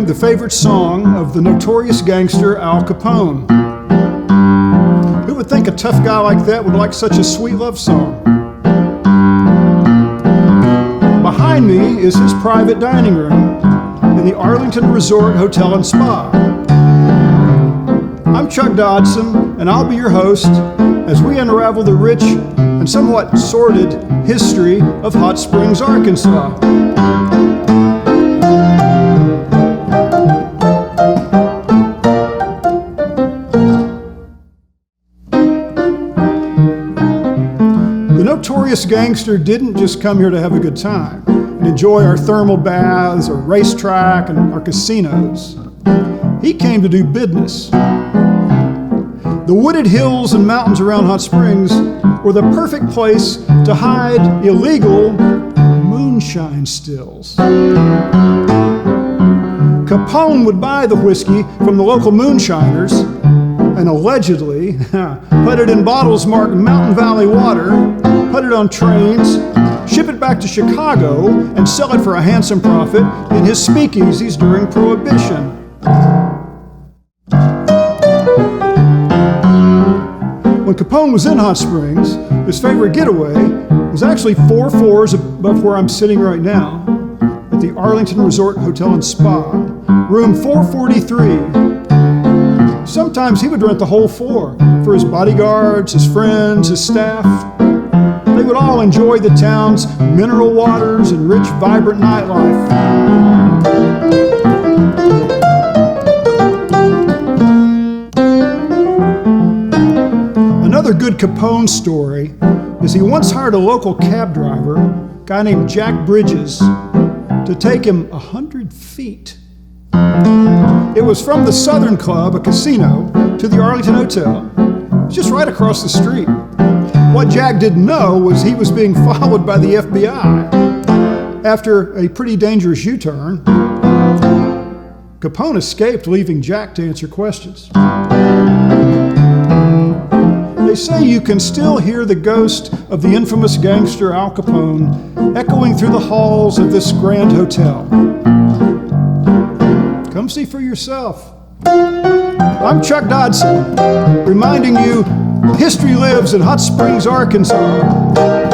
the favorite song of the notorious gangster Al Capone. Who would think a tough guy like that would like such a sweet love song? Behind me is his private dining room in the Arlington Resort Hotel and Spa. I'm Chuck Dodson, and I'll be your host as we unravel the rich and somewhat sordid history of Hot Springs, Arkansas. The notorious gangster didn't just come here to have a good time and enjoy our thermal baths, our racetrack, and our casinos. He came to do business. The wooded hills and mountains around Hot Springs were the perfect place to hide illegal moonshine stills. Capone would buy the whiskey from the local moonshiners and allegedly put it in bottles marked Mountain Valley Water, put it on trains, ship it back to Chicago, and sell it for a handsome profit in his speakeasies during Prohibition. When Capone was in Hot Springs, his favorite getaway was actually 4 floors above where I'm sitting right now at the Arlington Resort Hotel and Spa, room 443. Sometimes he would rent the whole floor for his bodyguards, his friends, his staff. They would all enjoy the town's mineral waters and rich, vibrant nightlife. Another good Capone story is he once hired a local cab driver, a guy named Jack Bridges, to take him 100 feet. It was from the Southern Club, a casino, to the Arlington Hotel. It's just right across the street. What Jack didn't know was he was being followed by the FBI. After a pretty dangerous U-turn, Capone escaped, leaving Jack to answer questions. They say you can still hear the ghost of the infamous gangster Al Capone echoing through the halls of this grand hotel. Come see for yourself. I'm Chuck Dodson, reminding you history lives in Hot Springs, Arkansas.